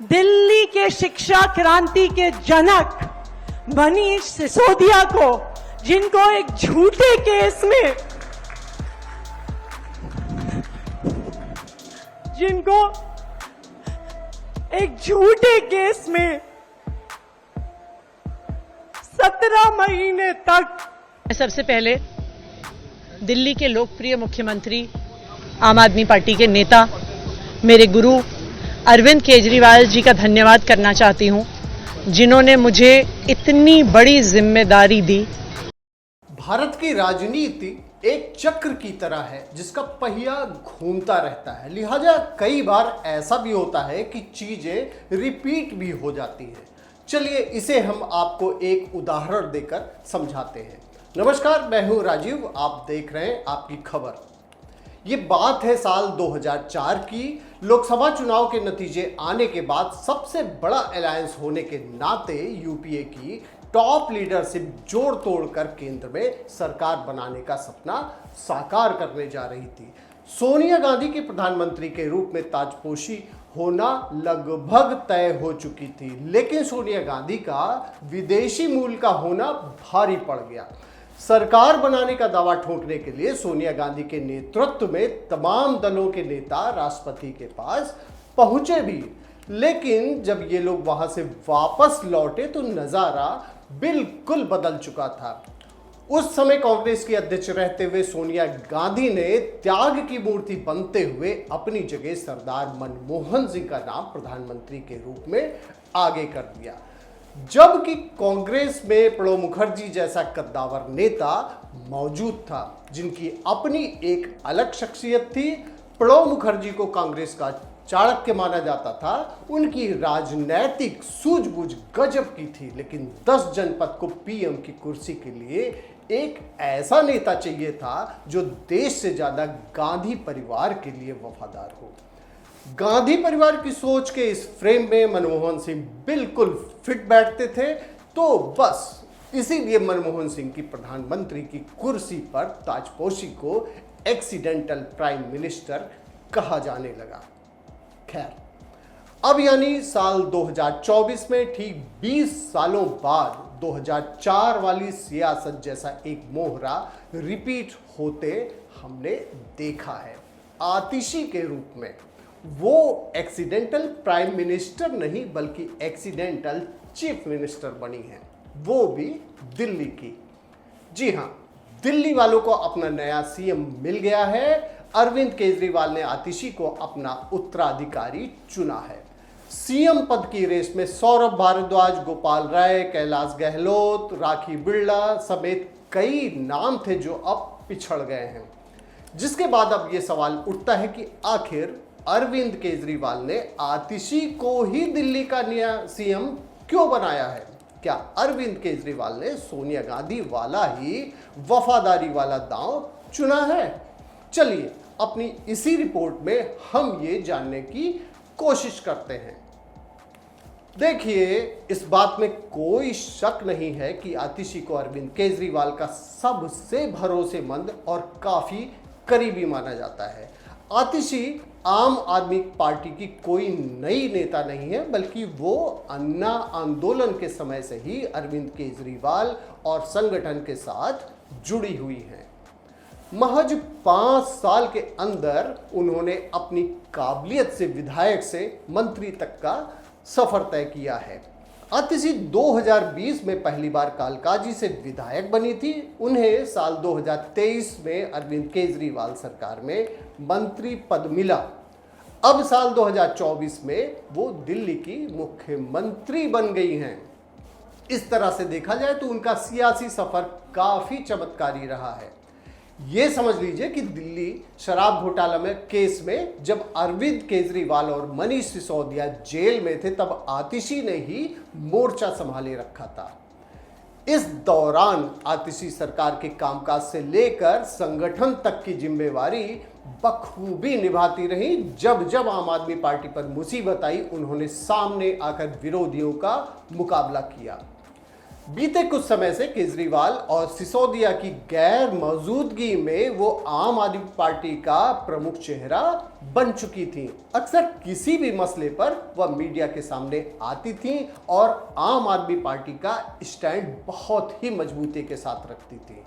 दिल्ली के शिक्षा क्रांति के जनक मनीष सिसोदिया को, जिनको एक झूठे केस में में 17 महीने तक। सबसे पहले दिल्ली के लोकप्रिय मुख्यमंत्री, आम आदमी पार्टी के नेता, मेरे गुरु अरविंद केजरीवाल जी का धन्यवाद करना चाहती हूं, जिन्होंने मुझे इतनी बड़ी जिम्मेदारी दी। भारत की राजनीति एक चक्र की तरह है जिसका पहिया घूमता रहता है, लिहाजा कई बार ऐसा भी होता है कि चीजें रिपीट भी हो जाती हैं। चलिए इसे हम आपको एक उदाहरण देकर समझाते हैं। नमस्कार, मैं हूं राजीव, आप देख रहे हैं आपकी खबर। ये बात है साल 2004 की। लोकसभा चुनाव के नतीजे आने के बाद सबसे बड़ा अलायंस होने के नाते यूपीए की टॉप लीडरशिप जोड़ तोड़ कर केंद्र में सरकार बनाने का सपना साकार करने जा रही थी। सोनिया गांधी के प्रधानमंत्री के रूप में ताजपोशी होना लगभग तय हो चुकी थी, लेकिन सोनिया गांधी का विदेशी मूल का होना भारी पड़ गया। सरकार बनाने का दावा ठोकने के लिए सोनिया गांधी के नेतृत्व में तमाम दलों के नेता राष्ट्रपति के पास पहुंचे भी, लेकिन जब ये लोग वहां से वापस लौटे तो नजारा बिल्कुल बदल चुका था। उस समय कांग्रेस की अध्यक्ष रहते हुए सोनिया गांधी ने त्याग की मूर्ति बनते हुए अपनी जगह सरदार मनमोहन सिंह का नाम प्रधानमंत्री के रूप में आगे कर दिया, जबकि कांग्रेस में प्रणब मुखर्जी जैसा कद्दावर नेता मौजूद था, जिनकी अपनी एक अलग शख्सियत थी। प्रणब मुखर्जी को कांग्रेस का चाणक्य माना जाता था। उनकी राजनैतिक सूझबूझ गजब की थी, लेकिन 10 जनपद को पीएम की कुर्सी के लिए एक ऐसा नेता चाहिए था जो देश से ज्यादा गांधी परिवार के लिए वफादार हो। गांधी परिवार की सोच के इस फ्रेम में मनमोहन सिंह बिल्कुल फिट बैठते थे, तो बस इसीलिए मनमोहन सिंह की प्रधानमंत्री की कुर्सी पर ताजपोशी को एक्सीडेंटल प्राइम मिनिस्टर कहा जाने लगा। खैर, अब यानी साल 2024 में ठीक 20 सालों बाद 2004 वाली सियासत जैसा एक मोहरा रिपीट होते हमने देखा है। आतिशी के रूप में वो एक्सीडेंटल प्राइम मिनिस्टर नहीं बल्कि एक्सीडेंटल चीफ मिनिस्टर बनी है, वो भी दिल्ली की। जी हाँ, दिल्ली वालों को अपना नया सीएम मिल गया है। अरविंद केजरीवाल ने आतिशी को अपना उत्तराधिकारी चुना है। सीएम पद की रेस में सौरभ भारद्वाज, गोपाल राय, कैलाश गहलोत, राखी बिरला समेत कई नाम थे जो अब पिछड़ गए हैं, जिसके बाद अब यह सवाल उठता है कि आखिर अरविंद केजरीवाल ने आतिशी को ही दिल्ली का नया सीएम क्यों बनाया है? क्या अरविंद केजरीवाल ने सोनिया गांधी वाला ही वफादारी वाला दांव चुना है? चलिए अपनी इसी रिपोर्ट में हम ये जानने की कोशिश करते हैं। देखिए, इस बात में कोई शक नहीं है कि आतिशी को अरविंद केजरीवाल का सबसे भरोसेमंद और काफी करीबी माना जाता है। आतिशी आम आदमी पार्टी की कोई नई नेता नहीं है, बल्कि वो अन्ना आंदोलन के समय से ही अरविंद केजरीवाल और संगठन के साथ जुड़ी हुई हैं। महज 5 साल के अंदर उन्होंने अपनी काबिलियत से विधायक से मंत्री तक का सफर तय किया है। आतिशी 2020 में पहली बार कालकाजी से विधायक बनी थी। उन्हें साल 2023 में अरविंद केजरीवाल सरकार में मंत्री पद मिला। अब साल 2024 में वो दिल्ली की मुख्यमंत्री बन गई हैं। इस तरह से देखा जाए तो उनका सियासी सफर काफी चमत्कारी रहा है। ये समझ लीजिए कि दिल्ली शराब घोटाला में केस में जब अरविंद केजरीवाल और मनीष सिसोदिया जेल में थे, तब आतिशी ने ही मोर्चा संभाले रखा था। इस दौरान आतिशी सरकार के कामकाज से लेकर संगठन तक की जिम्मेवारी बखूबी निभाती रही। जब जब आम आदमी पार्टी पर मुसीबत आई, उन्होंने सामने आकर विरोधियों का मुकाबला किया। बीते कुछ समय से केजरीवाल और सिसोदिया की गैर मौजूदगी में वो आम आदमी पार्टी का प्रमुख चेहरा बन चुकी थी। अक्सर किसी भी मसले पर वह मीडिया के सामने आती थी और आम आदमी पार्टी का स्टैंड बहुत ही मजबूती के साथ रखती थी।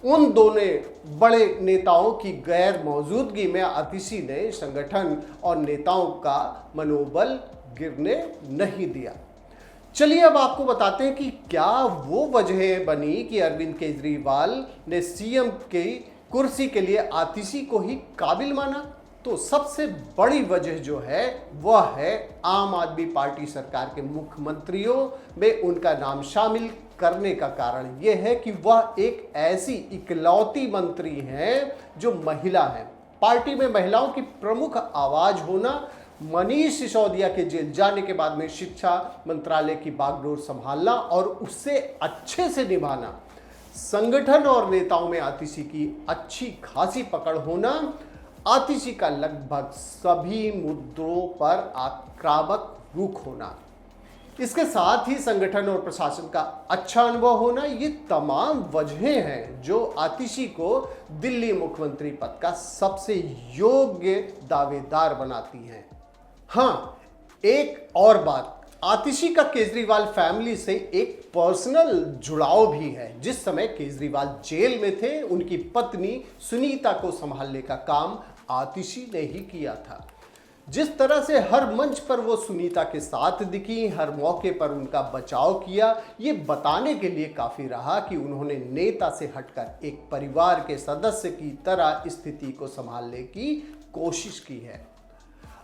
उन दोनों बड़े नेताओं की गैर मौजूदगी में आतिशी ने संगठन और नेताओं का मनोबल गिरने नहीं दिया। चलिए अब आपको बताते हैं कि क्या वो वजह बनी कि अरविंद केजरीवाल ने सीएम की कुर्सी के लिए आतिशी को ही काबिल माना। तो सबसे बड़ी वजह जो है वह है आम आदमी पार्टी सरकार के मुख्यमंत्रियों में उनका नाम शामिल करने का कारण यह है कि वह एक ऐसी इकलौती मंत्री हैं जो महिला हैं। पार्टी में महिलाओं की प्रमुख आवाज होना, मनीष सिसोदिया के जेल जाने के बाद में शिक्षा मंत्रालय की बागडोर संभालना और उससे अच्छे से निभाना, संगठन और नेताओं में आतिशी की अच्छी खासी पकड़ होना, आतिशी का लगभग सभी मुद्दों पर आक्रामक रुख होना, इसके साथ ही संगठन और प्रशासन का अच्छा अनुभव होना, ये तमाम वजहें हैं जो आतिशी को दिल्ली मुख्यमंत्री पद का सबसे योग्य दावेदार बनाती हैं। हाँ, एक और बात, आतिशी का केजरीवाल फैमिली से एक पर्सनल जुड़ाव भी है। जिस समय केजरीवाल जेल में थे, उनकी पत्नी सुनीता को संभालने का काम आतिशी ने ही किया था। जिस तरह से हर मंच पर वो सुनीता के साथ दिखी, हर मौके पर उनका बचाव किया, ये बताने के लिए काफी रहा कि उन्होंने नेता से हटकर एक परिवार के सदस्य की तरह स्थिति को संभालने की कोशिश की है।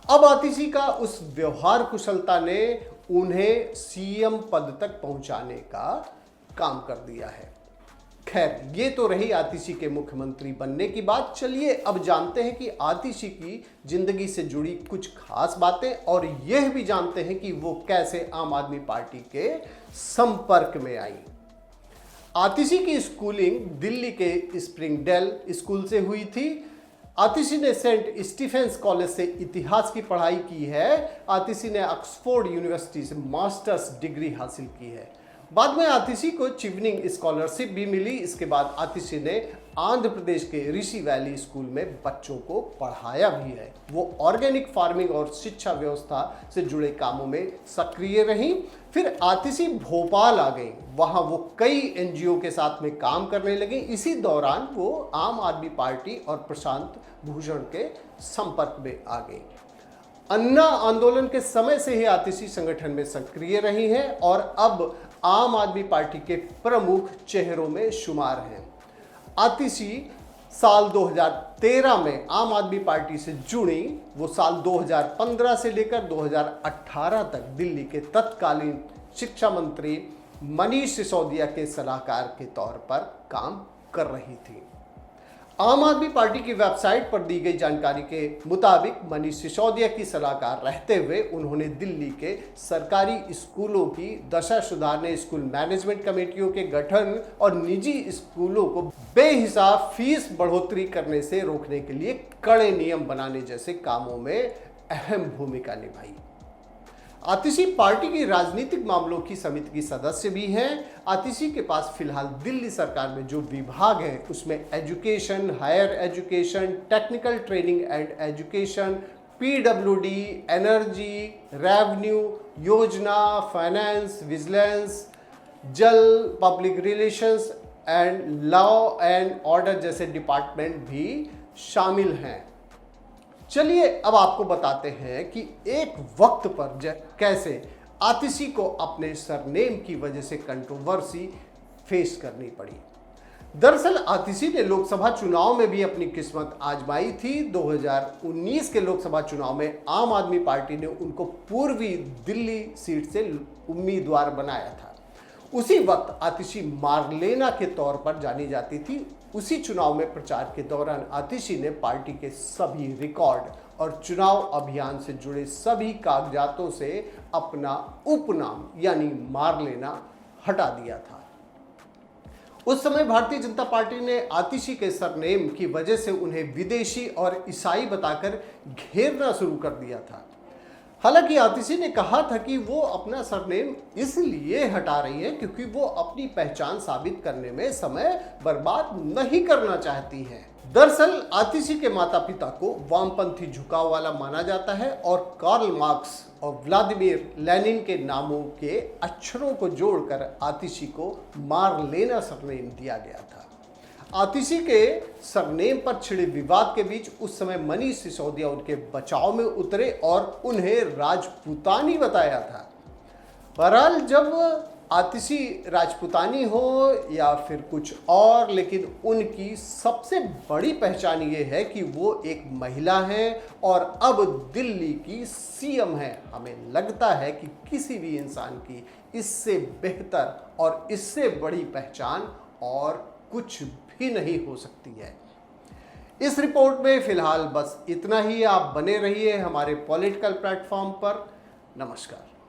अब आतिशी का उस व्यवहार कुशलता ने उन्हें सीएम पद तक पहुंचाने का काम कर दिया है। खैर, ये तो रही आतिशी के मुख्यमंत्री बनने की बात। चलिए अब जानते हैं कि आतिशी की जिंदगी से जुड़ी कुछ खास बातें और यह भी जानते हैं कि वो कैसे आम आदमी पार्टी के संपर्क में आई। आतिशी की स्कूलिंग दिल्ली के स्प्रिंगडेल स्कूल से हुई थी। आतिशी ने सेंट स्टीफेंस कॉलेज से इतिहास की पढ़ाई की है। आतिशी ने ऑक्सफोर्ड यूनिवर्सिटी से मास्टर्स डिग्री हासिल की है। बाद में आतिशी को चिवनिंग स्कॉलरशिप भी मिली। इसके बाद आतिशी ने आंध्र प्रदेश के ऋषि वैली स्कूल में बच्चों को पढ़ाया भी है। वो ऑर्गेनिक फार्मिंग और शिक्षा व्यवस्था से जुड़े कामों में सक्रिय रहीं। फिर आतिशी भोपाल आ गई। वहाँ वो कई एनजीओ के साथ में काम करने लगी। इसी दौरान वो आम आदमी पार्टी और प्रशांत भूषण के संपर्क में आ गई। अन्ना आंदोलन के समय से ही आतिशी संगठन में सक्रिय रही हैं और अब आम आदमी पार्टी के प्रमुख चेहरों में शुमार हैं। आतिशी साल 2013 में आम आदमी पार्टी से जुड़ी। वो साल 2015 से लेकर 2018 तक दिल्ली के तत्कालीन शिक्षा मंत्री मनीष सिसोदिया के सलाहकार के तौर पर काम कर रही थी। आम आदमी पार्टी की वेबसाइट पर दी गई जानकारी के मुताबिक मनीष सिसोदिया की सलाहकार रहते हुए उन्होंने दिल्ली के सरकारी स्कूलों की दशा सुधारने, स्कूल मैनेजमेंट कमेटियों के गठन और निजी स्कूलों को बेहिसाब फीस बढ़ोतरी करने से रोकने के लिए कड़े नियम बनाने जैसे कामों में अहम भूमिका निभाई। आतिशी पार्टी की राजनीतिक मामलों की समिति की सदस्य भी हैं। आतिशी के पास फिलहाल दिल्ली सरकार में जो विभाग हैं उसमें education, higher education, technical training and education, PWD, energy, revenue, योजना, फाइनेंस, विजिलेंस, जल, public relations and law and order जैसे डिपार्टमेंट भी शामिल हैं। चलिए अब आपको बताते हैं कि एक वक्त पर कैसे आतिशी को अपने सरनेम की वजह से कंट्रोवर्सी फेस करनी पड़ी। दरअसल आतिशी ने लोकसभा चुनाव में भी अपनी किस्मत आजमाई थी। 2019 के लोकसभा चुनाव में आम आदमी पार्टी ने उनको पूर्वी दिल्ली सीट से उम्मीदवार बनाया था। उसी वक्त आतिशी मार्लेना के तौर पर जानी जाती थी। उसी चुनाव में प्रचार के दौरान आतिशी ने पार्टी के सभी रिकॉर्ड और चुनाव अभियान से जुड़े सभी कागजातों से अपना उपनाम यानी मार्लेना हटा दिया था। उस समय भारतीय जनता पार्टी ने आतिशी के सरनेम की वजह से उन्हें विदेशी और ईसाई बताकर घेरना शुरू कर दिया था। हालांकि आतिशी ने कहा था कि वो अपना सरनेम इसलिए हटा रही है क्योंकि वो अपनी पहचान साबित करने में समय बर्बाद नहीं करना चाहती हैं। दरअसल आतिशी के माता पिता को वामपंथी झुकाव वाला माना जाता है और कार्ल मार्क्स और व्लादिमीर लेनिन के नामों के अक्षरों को जोड़कर आतिशी को मार्लेना सरनेम दिया गया था। आतिशी के सरनेम पर छिड़े विवाद के बीच उस समय मनीष सिसोदिया उनके बचाव में उतरे और उन्हें राजपूतानी बताया था। बहरहाल जब आतिशी राजपूतानी हो या फिर कुछ और, लेकिन उनकी सबसे बड़ी पहचान ये है कि वो एक महिला हैं और अब दिल्ली की सीएम हैं। हमें लगता है कि किसी भी इंसान की इससे बेहतर और इससे बड़ी पहचान और कुछ भी नहीं हो सकती है। इस रिपोर्ट में फिलहाल बस इतना ही। आप बने रहिए हमारे पॉलिटिकल प्लेटफॉर्म पर। नमस्कार।